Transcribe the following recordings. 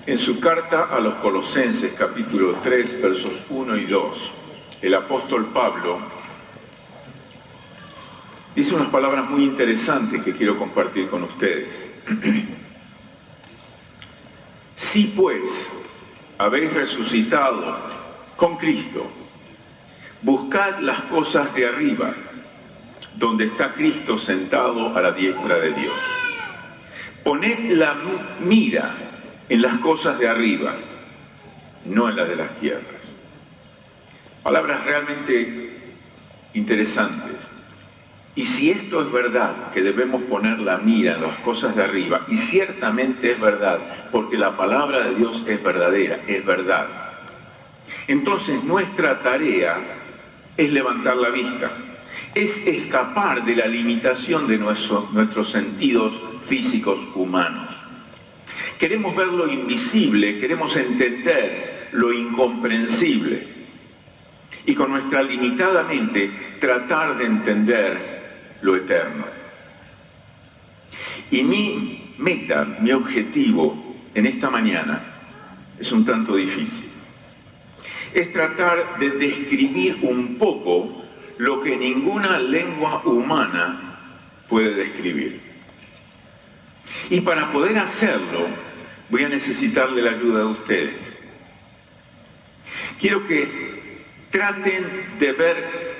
En su carta a los Colosenses, capítulo 3, versos 1 y 2, el apóstol Pablo dice unas palabras muy interesantes que quiero compartir con ustedes. Si pues habéis resucitado con Cristo, buscad las cosas de arriba, donde está Cristo sentado a la diestra de Dios. Poned la mira en las cosas de arriba, no en las de las tierras. Palabras realmente interesantes. Y si esto es verdad, que debemos poner la mira en las cosas de arriba, y ciertamente es verdad, porque la palabra de Dios es verdadera, es verdad, entonces nuestra tarea es levantar la vista, es escapar de la limitación de nuestros sentidos físicos humanos. Queremos ver lo invisible, queremos entender lo incomprensible, y con nuestra limitada mente tratar de entender lo eterno. Y mi meta, mi objetivo en esta mañana es un tanto difícil. Es tratar de describir un poco lo que ninguna lengua humana puede describir. Y para poder hacerlo, voy a necesitar de la ayuda de ustedes. Quiero que traten de ver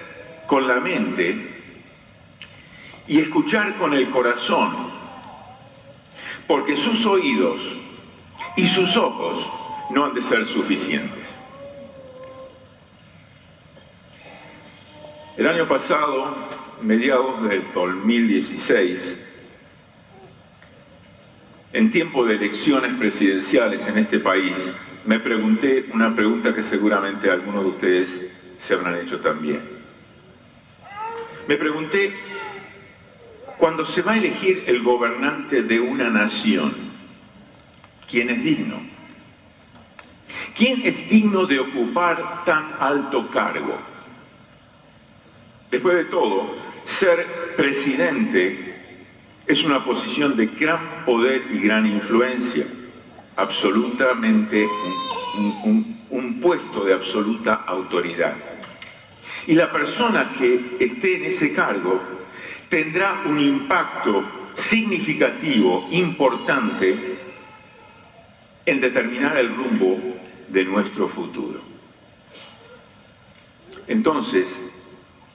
con la mente y escuchar con el corazón, porque sus oídos y sus ojos no han de ser suficientes. El año pasado, mediados del 2016, en tiempo de elecciones presidenciales en este país, me pregunté una pregunta que seguramente algunos de ustedes se habrán hecho también. Me pregunté, cuando se va a elegir el gobernante de una nación, ¿quién es digno? ¿Quién es digno de ocupar tan alto cargo? Después de todo, ser presidente es una posición de gran poder y gran influencia, absolutamente un puesto de absoluta autoridad. Y la persona que esté en ese cargo tendrá un impacto significativo, importante, en determinar el rumbo de nuestro futuro. Entonces,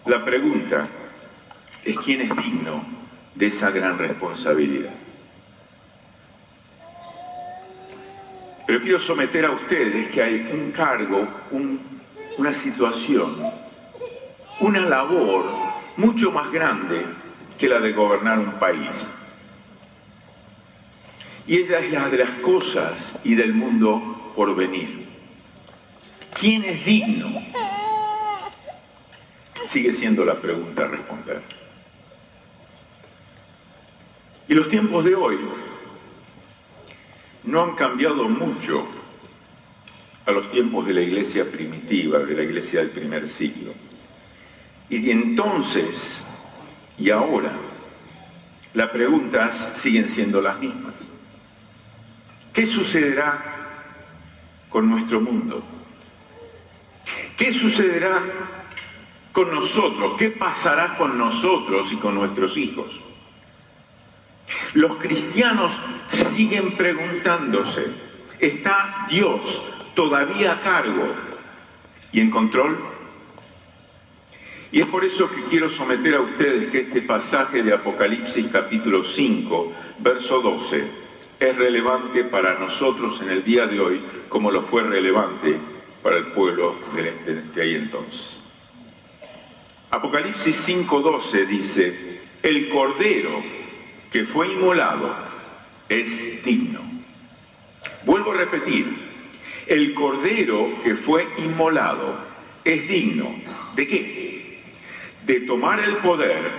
la pregunta es: ¿quién es digno de esa gran responsabilidad? Pero quiero someter a ustedes que hay un cargo, una situación, una labor mucho más grande que la de gobernar un país. Y ella es la de las cosas y del mundo por venir. ¿Quién es digno? Sigue siendo la pregunta a responder. Y los tiempos de hoy no han cambiado mucho a los tiempos de la iglesia primitiva, de la iglesia del primer siglo. Y entonces, y ahora, las preguntas siguen siendo las mismas. ¿Qué sucederá con nuestro mundo? ¿Qué sucederá con nosotros? ¿Qué pasará con nosotros y con nuestros hijos? Los cristianos siguen preguntándose: ¿está Dios todavía a cargo y en control? Y es por eso que quiero someter a ustedes que este pasaje de Apocalipsis capítulo 5, verso 12, es relevante para nosotros en el día de hoy, como lo fue relevante para el pueblo de ahí entonces. Apocalipsis 5:12 dice: el Cordero que fue inmolado es digno. Vuelvo a repetir, el Cordero que fue inmolado es digno. ¿De qué? De tomar el poder,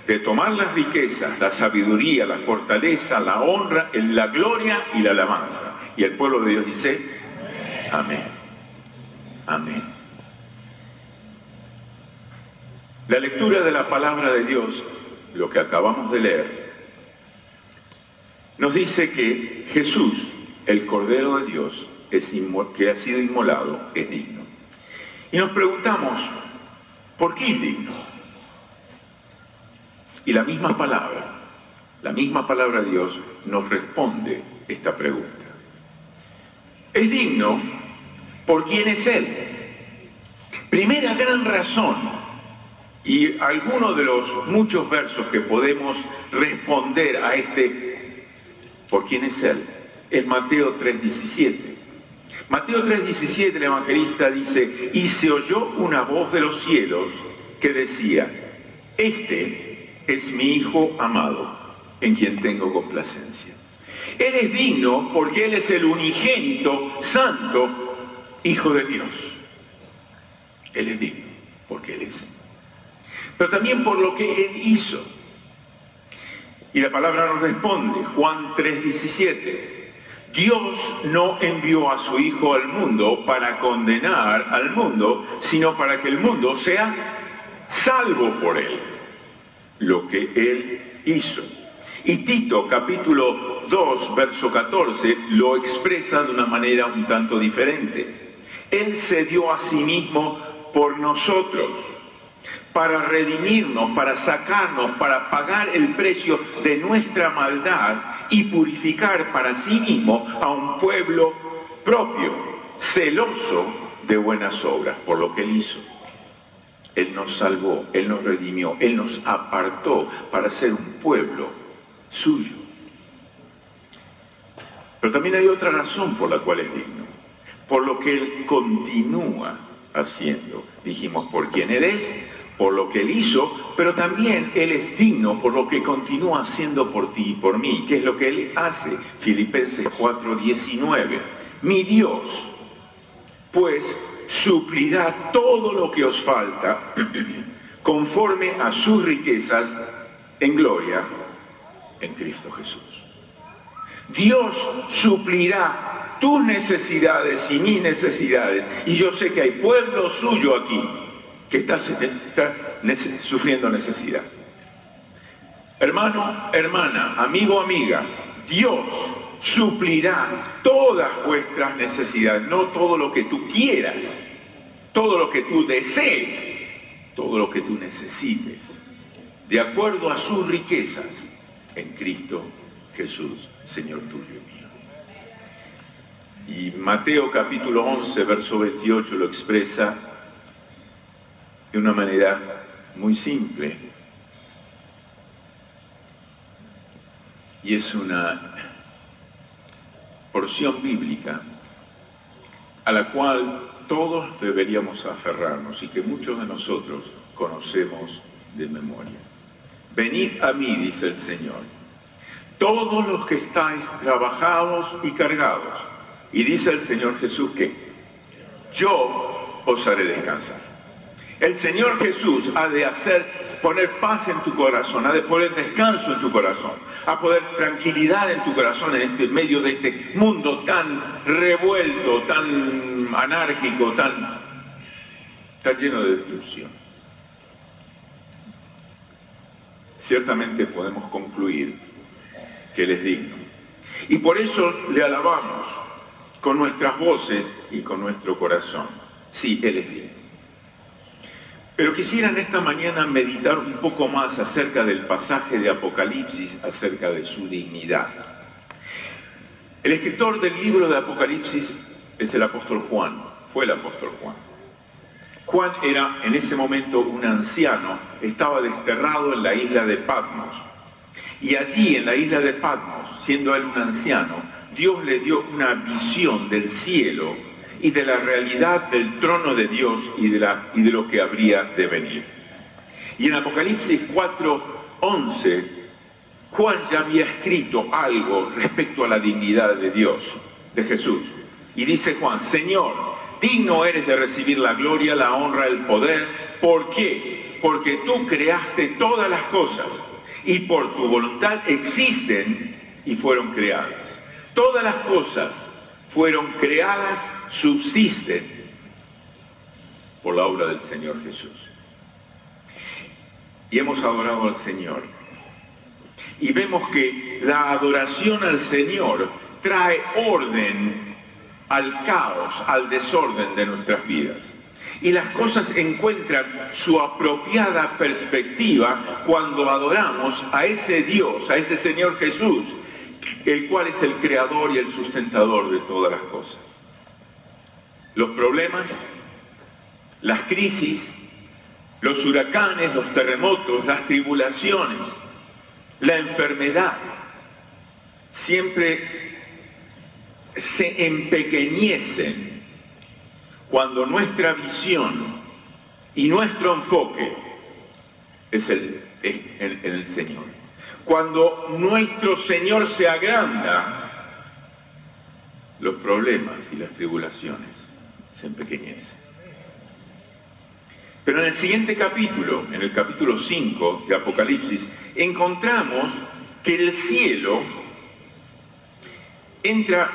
de tomar las riquezas, la sabiduría, la fortaleza, la honra, la gloria y la alabanza. Y el pueblo de Dios dice: amén. Amén. La lectura de la palabra de Dios, lo que acabamos de leer, nos dice que Jesús, el Cordero de Dios que ha sido inmolado es digno. Y nos preguntamos, ¿por qué es digno? Y la misma palabra de Dios nos responde esta pregunta. Es digno por quién es Él. Primera gran razón, y algunos de los muchos versos que podemos responder a este por quién es Él, es Mateo 3:17. Mateo 3:17, el evangelista dice, y se oyó una voz de los cielos que decía, este es mi Hijo amado, en quien tengo complacencia. Él es digno porque Él es el unigénito, santo, Hijo de Dios. Él es digno porque Él es. Pero también por lo que Él hizo. Y la palabra nos responde, Juan 3:17. Dios no envió a su Hijo al mundo para condenar al mundo, sino para que el mundo sea salvo por Él. Lo que Él hizo. Y Tito, capítulo 2, verso 14, lo expresa de una manera un tanto diferente. Él se dio a sí mismo por nosotros, para redimirnos, para sacarnos, para pagar el precio de nuestra maldad y purificar para sí mismo a un pueblo propio, celoso de buenas obras, por lo que Él hizo. Él nos salvó, Él nos redimió, Él nos apartó para ser un pueblo suyo. Pero también hay otra razón por la cual es digno, por lo que Él continúa haciendo. Dijimos por quién Él es, por lo que Él hizo, pero también Él es digno por lo que continúa haciendo por ti y por mí. ¿Qué es lo que Él hace? Filipenses 4:19. Mi Dios, pues, suplirá todo lo que os falta conforme a sus riquezas en gloria en Cristo Jesús. Dios suplirá tus necesidades y mis necesidades. Y yo sé que hay pueblo suyo aquí que está sufriendo necesidad. Hermano, hermana, amigo, amiga, Dios suplirá todas vuestras necesidades, no todo lo que tú quieras, todo lo que tú desees, todo lo que tú necesites, de acuerdo a sus riquezas en Cristo Jesús, Señor tuyo y mío. Y Mateo capítulo 11, verso 28 lo expresa de una manera muy simple. Y es una porción bíblica a la cual todos deberíamos aferrarnos y que muchos de nosotros conocemos de memoria. Venid a mí, dice el Señor, todos los que estáis trabajados y cargados. Y dice el Señor Jesús que yo os haré descansar. El Señor Jesús ha de poner paz en tu corazón, ha de poner descanso en tu corazón, ha de poner tranquilidad en tu corazón en medio de este mundo tan revuelto, tan anárquico, tan lleno de destrucción. Ciertamente podemos concluir que Él es digno. Y por eso le alabamos con nuestras voces y con nuestro corazón. Sí, Él es digno. Pero quisiera en esta mañana meditar un poco más acerca del pasaje de Apocalipsis, acerca de su dignidad. El escritor del libro de Apocalipsis es el apóstol Juan, fue el apóstol Juan. Juan era en ese momento un anciano, estaba desterrado en la isla de Patmos. Y allí en la isla de Patmos, siendo él un anciano, Dios le dio una visión del cielo y de la realidad del trono de Dios y de lo que habría de venir. Y en Apocalipsis 4:11, Juan ya había escrito algo respecto a la dignidad de Dios, de Jesús. Y dice Juan, Señor, digno eres de recibir la gloria, la honra, el poder. ¿Por qué? Porque tú creaste todas las cosas y por tu voluntad existen y fueron creadas. Todas las cosas fueron creadas, subsisten por la obra del Señor Jesús. Y hemos adorado al Señor. Y vemos que la adoración al Señor trae orden al caos, al desorden de nuestras vidas. Y las cosas encuentran su apropiada perspectiva cuando adoramos a ese Dios, a ese Señor Jesús, el cual es el creador y el sustentador de todas las cosas. Los problemas, las crisis, los huracanes, los terremotos, las tribulaciones, la enfermedad, siempre se empequeñecen cuando nuestra visión y nuestro enfoque es el Señor. Cuando nuestro Señor se agranda, los problemas y las tribulaciones se empequeñecen. Pero en el siguiente capítulo, en el capítulo 5 de Apocalipsis, encontramos que el cielo entra,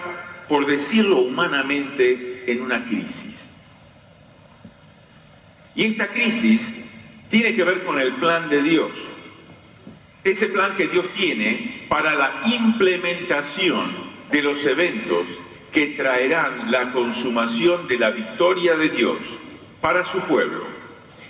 por decirlo humanamente, en una crisis. Y esta crisis tiene que ver con el plan de Dios. Ese plan que Dios tiene para la implementación de los eventos que traerán la consumación de la victoria de Dios para su pueblo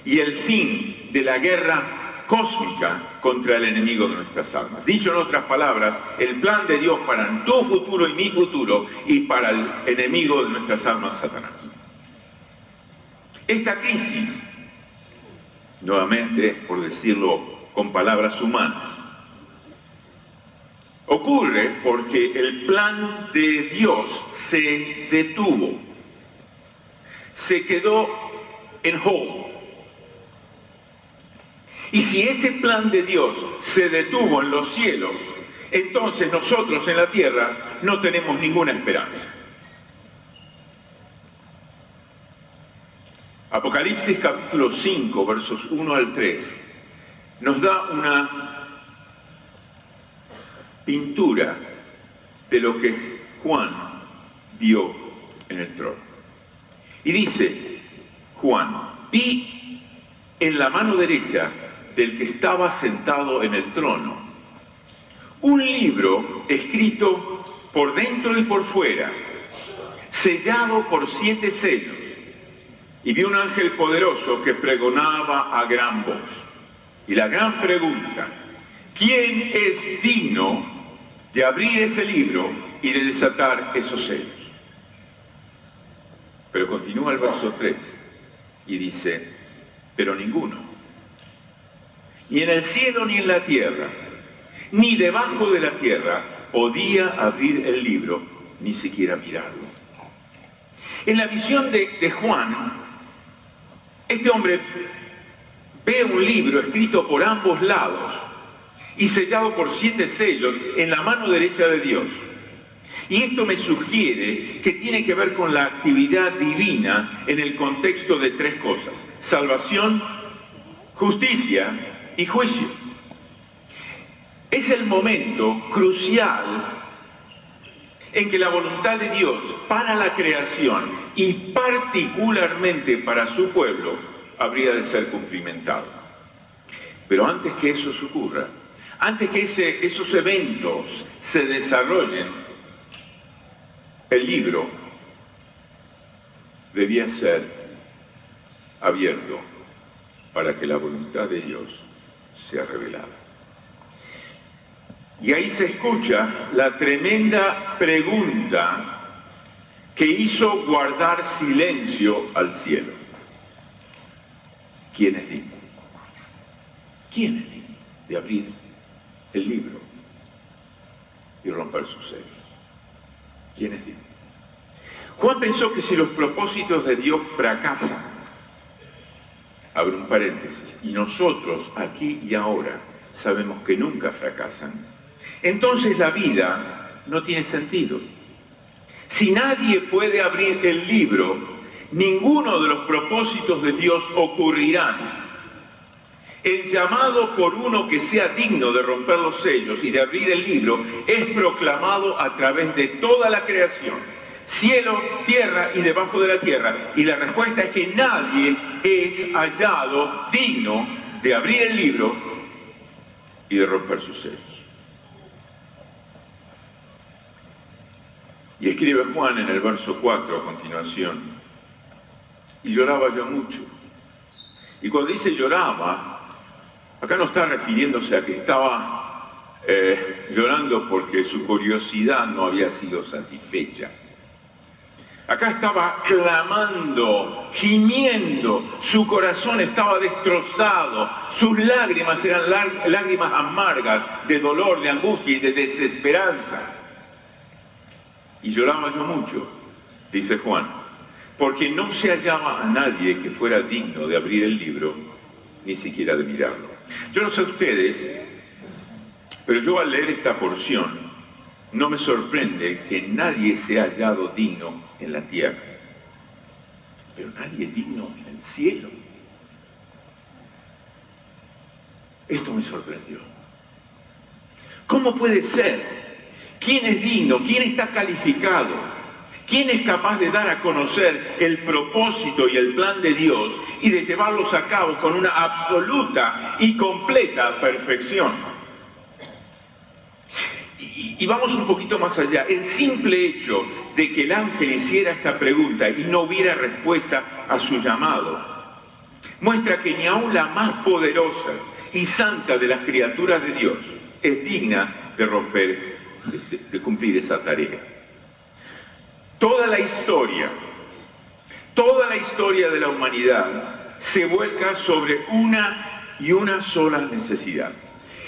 y el fin de la guerra cósmica contra el enemigo de nuestras almas. Dicho en otras palabras, el plan de Dios para tu futuro y mi futuro y para el enemigo de nuestras almas, Satanás. Esta crisis, nuevamente, por decirlo con palabras humanas, ocurre porque el plan de Dios se detuvo, se quedó en hold. Y si ese plan de Dios se detuvo en los cielos, entonces nosotros en la tierra no tenemos ninguna esperanza. Apocalipsis capítulo 5, versos 1 al 3, nos da una pintura de lo que Juan vio en el trono. Y dice Juan: vi en la mano derecha del que estaba sentado en el trono un libro escrito por dentro y por fuera, sellado por 7 sellos. Y vi un ángel poderoso que pregonaba a gran voz. Y la gran pregunta: ¿quién es digno de abrir ese libro y de desatar esos sellos? Pero continúa el verso 3 y dice: pero ninguno, ni en el cielo ni en la tierra, ni debajo de la tierra, podía abrir el libro, ni siquiera mirarlo. En la visión de Juan, este hombre ve un libro escrito por ambos lados y sellado por 7 sellos en la mano derecha de Dios. Y esto me sugiere que tiene que ver con la actividad divina en el contexto de 3 cosas: salvación, justicia y juicio. Es el momento crucial en que la voluntad de Dios para la creación y particularmente para su pueblo habría de ser cumplimentada. Pero antes que eso ocurra, antes que esos eventos se desarrollen, el libro debía ser abierto para que la voluntad de Dios sea revelada. Y ahí se escucha la tremenda pregunta que hizo guardar silencio al cielo: ¿quién es digno? ¿Quién es digno de abrir el libro y romper sus sellos? ¿Quién es digno? Juan pensó que si los propósitos de Dios fracasan, abre un paréntesis, y nosotros aquí y ahora sabemos que nunca fracasan, entonces la vida no tiene sentido. Si nadie puede abrir el libro, ninguno de los propósitos de Dios ocurrirán. El llamado por uno que sea digno de romper los sellos y de abrir el libro es proclamado a través de toda la creación, cielo, tierra y debajo de la tierra. Y la respuesta es que nadie es hallado digno de abrir el libro y de romper sus sellos. Y escribe Juan en el verso 4 a continuación, y lloraba yo mucho. Y cuando dice lloraba, acá no está refiriéndose a que estaba llorando porque su curiosidad no había sido satisfecha. Acá estaba clamando, gimiendo, su corazón estaba destrozado, sus lágrimas eran lágrimas amargas de dolor, de angustia y de desesperanza. Y lloraba yo mucho, dice Juan, porque no se hallaba a nadie que fuera digno de abrir el libro, ni siquiera de mirarlo. Yo no sé ustedes, pero yo al leer esta porción, no me sorprende que nadie se ha hallado digno en la tierra, pero nadie es digno en el cielo. Esto me sorprendió. ¿Cómo puede ser? ¿Quién es digno? ¿Quién está calificado? ¿Quién es capaz de dar a conocer el propósito y el plan de Dios y de llevarlos a cabo con una absoluta y completa perfección? Y vamos un poquito más allá. El simple hecho de que el ángel hiciera esta pregunta y no hubiera respuesta a su llamado, muestra que ni aun la más poderosa y santa de las criaturas de Dios es digna de romper, de cumplir esa tarea. Toda la historia de la humanidad se vuelca sobre una y una sola necesidad.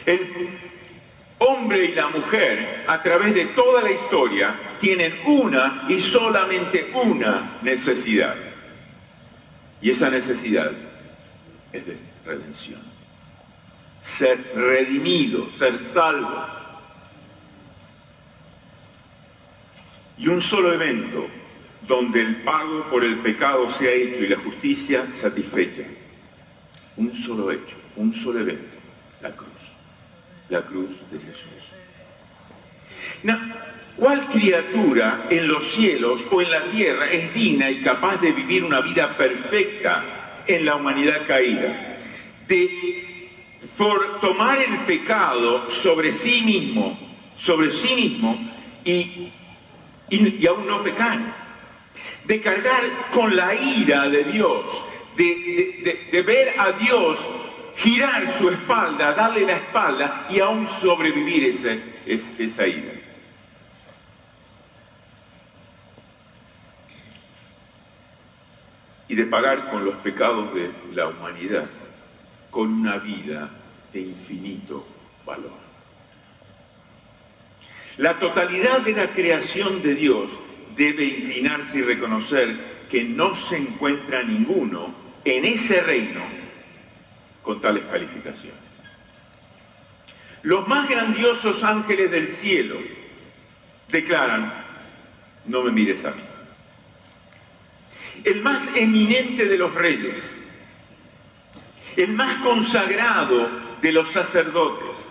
El hombre y la mujer, a través de toda la historia, tienen una y solamente una necesidad. Y esa necesidad es de redención. Ser redimidos, ser salvos. Y un solo evento donde el pago por el pecado sea hecho y la justicia satisfecha. Un solo hecho, un solo evento, la cruz de Jesús. ¿Cuál criatura en los cielos o en la tierra es digna y capaz de vivir una vida perfecta en la humanidad caída? Por tomar el pecado sobre sí mismo y aún no pecar, de cargar con la ira de Dios, de ver a Dios girar su espalda, darle la espalda y aún sobrevivir esa ira. Y de pagar con los pecados de la humanidad con una vida de infinito valor. La totalidad de la creación de Dios debe inclinarse y reconocer que no se encuentra ninguno en ese reino con tales calificaciones. Los más grandiosos ángeles del cielo declaran: no me mires a mí. El más eminente de los reyes, el más consagrado de los sacerdotes,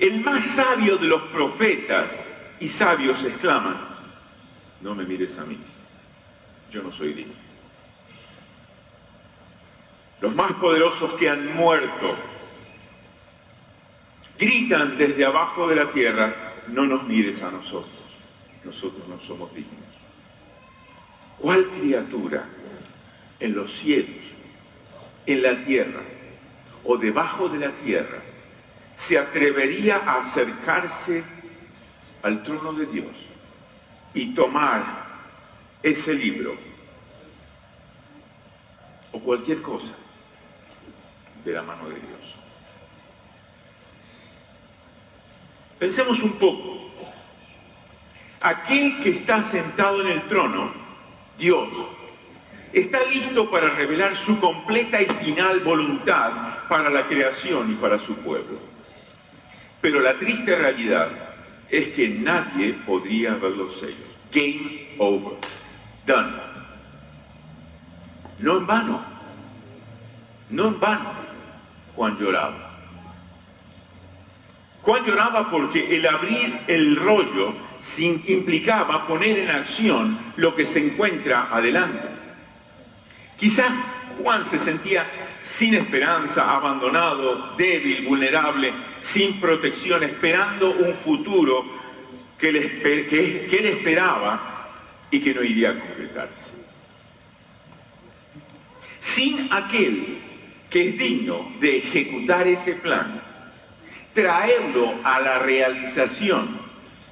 el más sabio de los profetas y sabios exclaman: no me mires a mí, yo no soy digno. Los más poderosos que han muerto gritan desde abajo de la tierra: no nos mires a nosotros, nosotros no somos dignos. ¿Cuál criatura en los cielos, en la tierra o debajo de la tierra se atrevería a acercarse al trono de Dios y tomar ese libro o cualquier cosa de la mano de Dios? Pensemos un poco. Aquel que está sentado en el trono, Dios, está listo para revelar su completa y final voluntad para la creación y para su pueblo. Pero la triste realidad es que nadie podría ver los sellos. Game over. Done. No en vano. No en vano Juan lloraba. Juan lloraba porque el abrir el rollo implicaba poner en acción lo que se encuentra adelante. Quizás Juan se sentía sin esperanza, abandonado, débil, vulnerable, sin protección, esperando un futuro que él esperaba y que no iría a concretarse. Sin aquel que es digno de ejecutar ese plan, traerlo a la realización,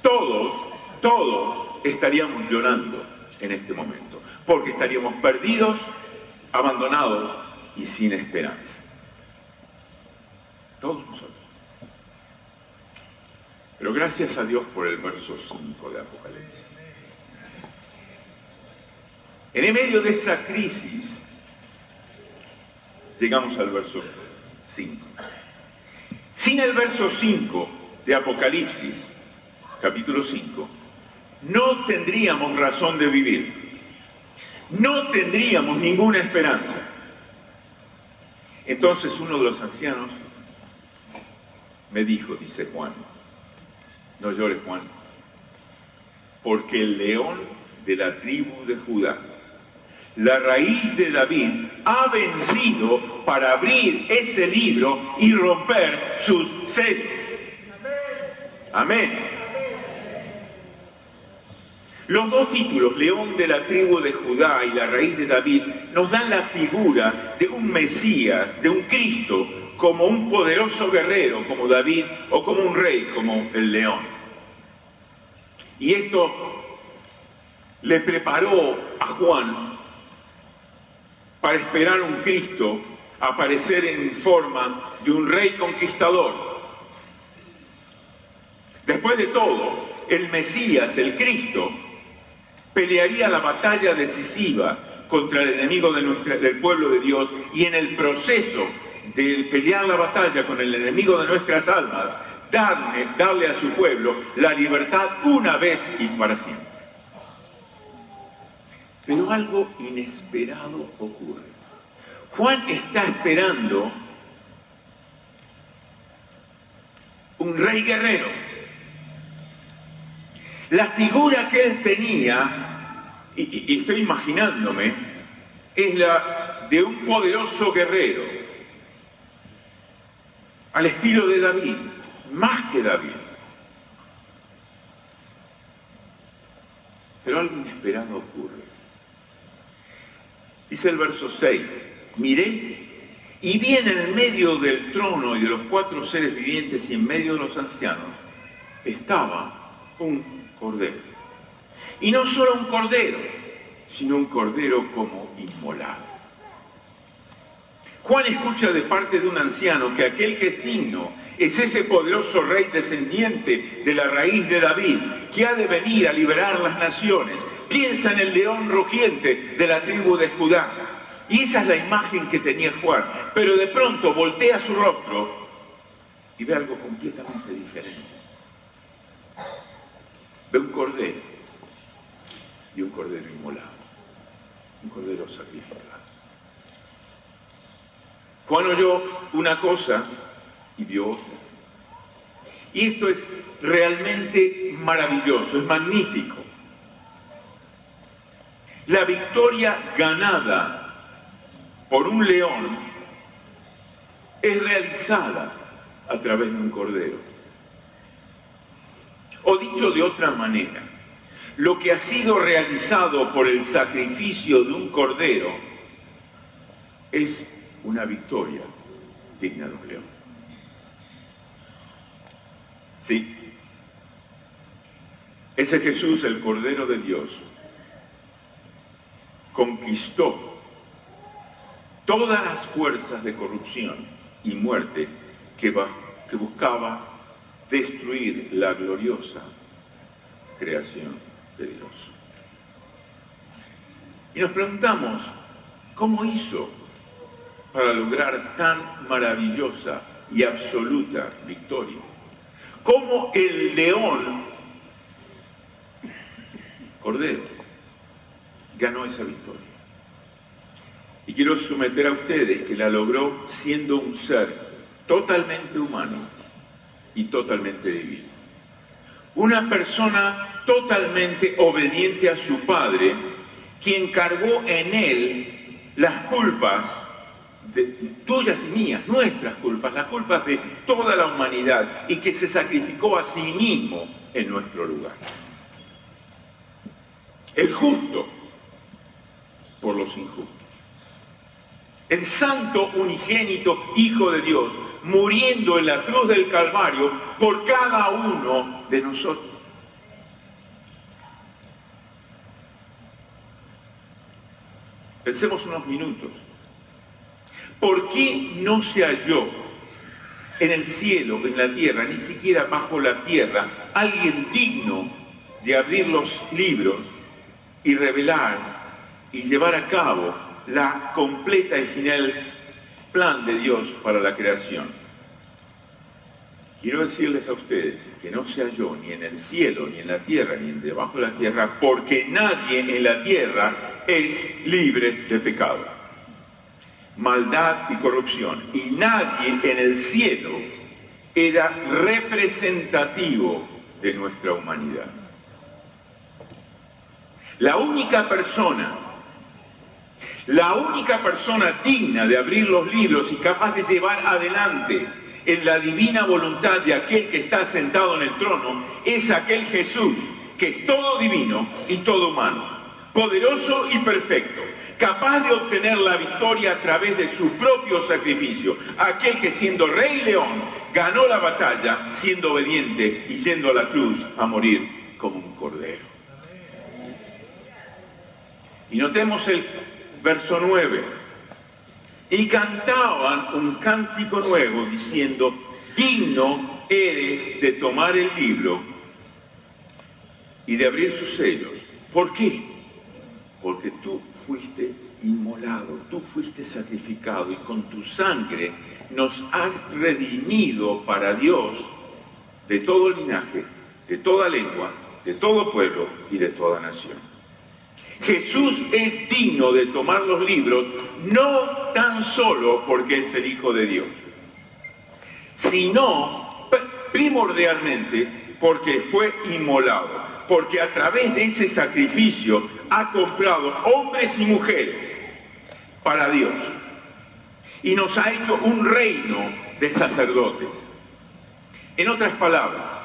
todos estaríamos llorando en este momento, porque estaríamos perdidos, abandonados y sin esperanza. Todos nosotros. Pero gracias a Dios por el verso 5 de Apocalipsis. En el medio de esa crisis, llegamos al verso 5. Sin el verso 5 de Apocalipsis, capítulo 5, no tendríamos razón de vivir. No tendríamos ninguna esperanza. Entonces uno de los ancianos me dijo, dice Juan, no llores, Juan, porque el león de la tribu de Judá, la raíz de David, ha vencido para abrir ese libro y romper sus sellos. Amén. Los dos títulos, león de la tribu de Judá y la raíz de David, nos dan la figura de un Mesías, de un Cristo, como un poderoso guerrero, como David, o como un rey, como el león. Y esto le preparó a Juan para esperar un Cristo aparecer en forma de un rey conquistador. Después de todo, el Mesías, el Cristo, pelearía la batalla decisiva contra el enemigo del pueblo de Dios, y en el proceso de pelear la batalla con el enemigo de nuestras almas, darle a su pueblo la libertad una vez y para siempre. Pero algo inesperado ocurre. Juan está esperando un rey guerrero. La figura que él tenía, y estoy imaginándome, es la de un poderoso guerrero, al estilo de David, más que David. Pero algo inesperado ocurre. Dice el verso 6, miré y vi en el medio del trono y de los 4 seres vivientes y en medio de los ancianos estaba un cordero. Y no solo un cordero, sino un cordero como inmolado. Juan escucha de parte de un anciano que aquel que es digno es ese poderoso rey descendiente de la raíz de David, que ha de venir a liberar las naciones. Piensa en el león rugiente de la tribu de Judá. Y esa es la imagen que tenía Juan. Pero de pronto voltea su rostro y ve algo completamente diferente. Ve un cordero, y un cordero inmolado, un cordero sacrificado. Juan oyó una cosa y vio otra. Y esto es realmente maravilloso, es magnífico. La victoria ganada por un león es realizada a través de un cordero. O dicho de otra manera, lo que ha sido realizado por el sacrificio de un cordero es una victoria digna de un león. Sí, ese Jesús, el Cordero de Dios, conquistó todas las fuerzas de corrupción y muerte que buscaba destruir la gloriosa creación de Dios. Y nos preguntamos, ¿cómo hizo para lograr tan maravillosa y absoluta victoria? ¿Cómo el león, cordero, ganó esa victoria? Y quiero someter a ustedes que la logró siendo un ser totalmente humano y totalmente divino. Una persona totalmente obediente a su Padre, quien cargó en él las culpas tuyas y mías, nuestras culpas, las culpas de toda la humanidad, y que se sacrificó a sí mismo en nuestro lugar. El justo por los injustos. El santo unigénito Hijo de Dios, muriendo en la cruz del Calvario por cada uno de nosotros. Pensemos unos minutos. ¿Por qué no se halló en el cielo, en la tierra, ni siquiera bajo la tierra, alguien digno de abrir los libros y revelar y llevar a cabo la completa y final plan de Dios para la creación? Quiero decirles a ustedes que no se halló ni en el cielo, ni en la tierra, ni debajo de la tierra, porque nadie en la tierra es libre de pecado, maldad y corrupción. Y nadie en el cielo era representativo de nuestra humanidad. La única persona digna de abrir los libros y capaz de llevar adelante en la divina voluntad de aquel que está sentado en el trono es aquel Jesús, que es todo divino y todo humano, poderoso y perfecto, capaz de obtener la victoria a través de su propio sacrificio, aquel que siendo rey león ganó la batalla siendo obediente y yendo a la cruz a morir como un cordero. Y notemos el verso 9. Y cantaban un cántico nuevo diciendo: digno eres de tomar el libro y de abrir sus sellos. ¿Por qué? Porque tú fuiste inmolado, tú fuiste sacrificado y con tu sangre nos has redimido para Dios de todo linaje, de toda lengua, de todo pueblo y de toda nación. Jesús es digno de tomar los libros, no tan solo porque es el Hijo de Dios, sino primordialmente porque fue inmolado, porque a través de ese sacrificio ha comprado hombres y mujeres para Dios y nos ha hecho un reino de sacerdotes. En otras palabras,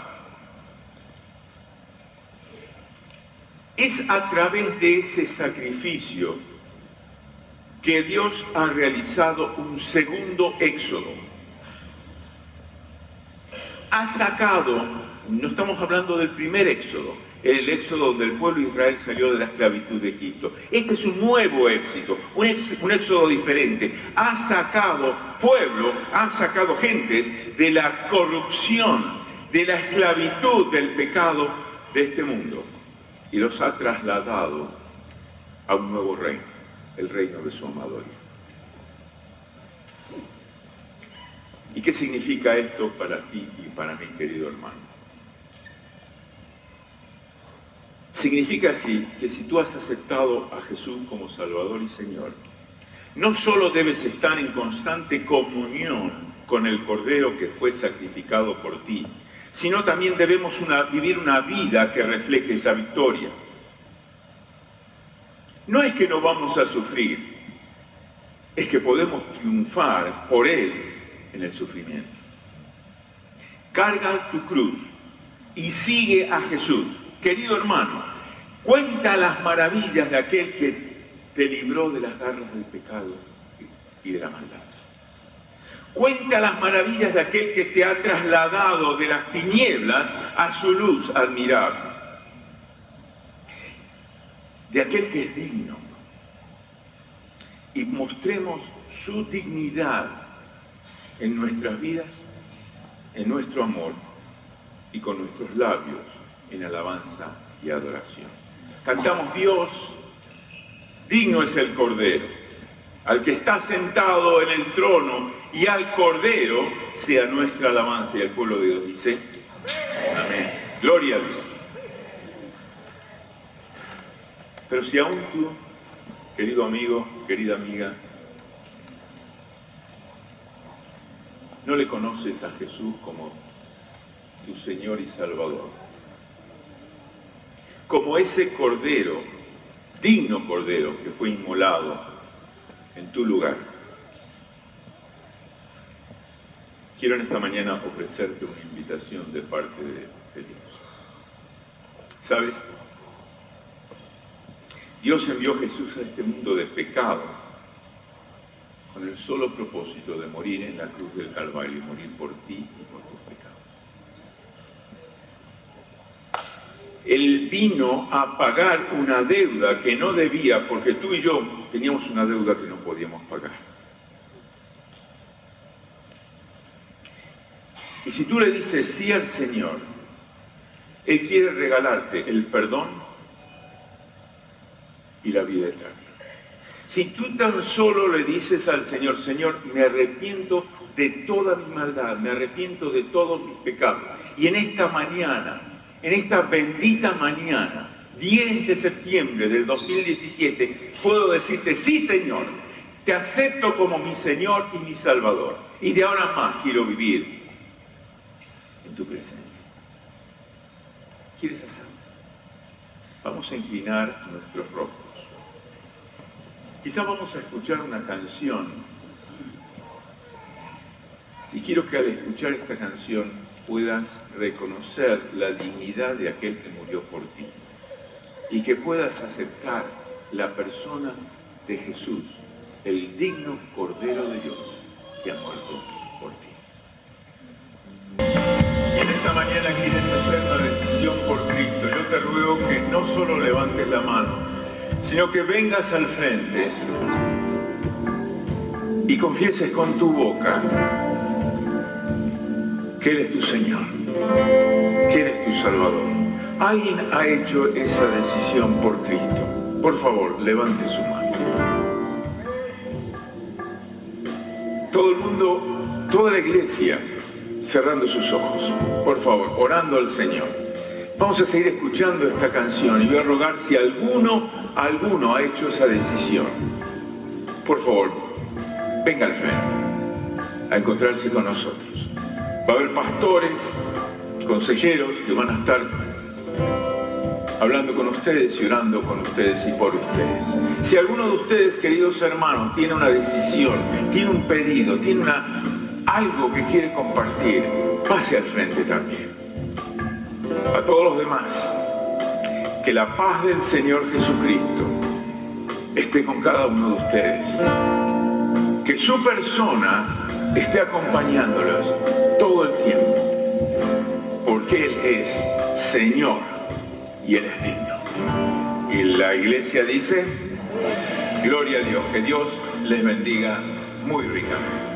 es a través de ese sacrificio que Dios ha realizado un segundo éxodo. Ha sacado, no estamos hablando del primer éxodo, el éxodo donde el pueblo de Israel salió de la esclavitud de Egipto. Este es un nuevo éxodo, un éxodo diferente. Ha sacado pueblo, ha sacado gentes de la corrupción, de la esclavitud, del pecado de este mundo, y los ha trasladado a un nuevo reino, el reino de su amado Hijo. ¿Y qué significa esto para ti y para mí, querido hermano? Significa así que si tú has aceptado a Jesús como Salvador y Señor, no solo debes estar en constante comunión con el Cordero que fue sacrificado por ti, sino también debemos vivir una vida que refleje esa victoria. No es que no vamos a sufrir, es que podemos triunfar por Él en el sufrimiento. Carga tu cruz y sigue a Jesús. Querido hermano, cuenta las maravillas de aquel que te libró de las garras del pecado y de la maldad. Cuenta las maravillas de aquel que te ha trasladado de las tinieblas a su luz admirable. De aquel que es digno. Y mostremos su dignidad en nuestras vidas, en nuestro amor y con nuestros labios en alabanza y adoración. Cantamos: Dios, digno es el Cordero, al que está sentado en el trono, y al Cordero sea nuestra alabanza. Y el pueblo de Dios dice: amén. Gloria a Dios. Pero si aún tú, querido amigo, querida amiga, no le conoces a Jesús como tu Señor y Salvador, como ese Cordero, digno Cordero que fue inmolado en tu lugar, quiero en esta mañana ofrecerte una invitación de parte de Dios. ¿Sabes? Dios envió a Jesús a este mundo de pecado con el solo propósito de morir en la cruz del Calvario y morir por ti y por tus pecados. Él vino a pagar una deuda que no debía, porque tú y yo teníamos una deuda que no podíamos pagar. Y si tú le dices sí al Señor, Él quiere regalarte el perdón y la vida eterna. Si tú tan solo le dices al Señor, Señor, me arrepiento de toda mi maldad, me arrepiento de todos mis pecados, y en esta mañana, en esta bendita mañana, 10 de septiembre del 2017, puedo decirte, sí, Señor, te acepto como mi Señor y mi Salvador, y de ahora más quiero vivir en tu presencia. ¿Quieres hacerlo? Vamos a inclinar nuestros rostros. Quizás vamos a escuchar una canción, y quiero que al escuchar esta canción puedas reconocer la dignidad de aquel que murió por ti, y que puedas aceptar la persona de Jesús, el digno Cordero de Dios que ha muerto por ti. Y en esta mañana quieres hacer la decisión por Cristo. Yo te ruego que no solo levantes la mano, sino que vengas al frente y confieses con tu boca que Él es tu Señor, que Él es tu Salvador. Alguien ha hecho esa decisión por Cristo. Por favor, levante su mano. Todo el mundo, toda la iglesia, cerrando sus ojos, por favor, orando al Señor. Vamos a seguir escuchando esta canción y voy a rogar si alguno ha hecho esa decisión. Por favor, venga al frente a encontrarse con nosotros. Va a haber pastores, consejeros que van a estar hablando con ustedes y orando con ustedes y por ustedes. Si alguno de ustedes, queridos hermanos, tiene una decisión, tiene un pedido, tiene algo que quiere compartir, pase al frente también. A todos los demás, que la paz del Señor Jesucristo esté con cada uno de ustedes. Que su persona esté acompañándolos todo el tiempo. Porque Él es Señor y Él es digno. Y la iglesia dice, gloria a Dios, que Dios les bendiga muy ricamente.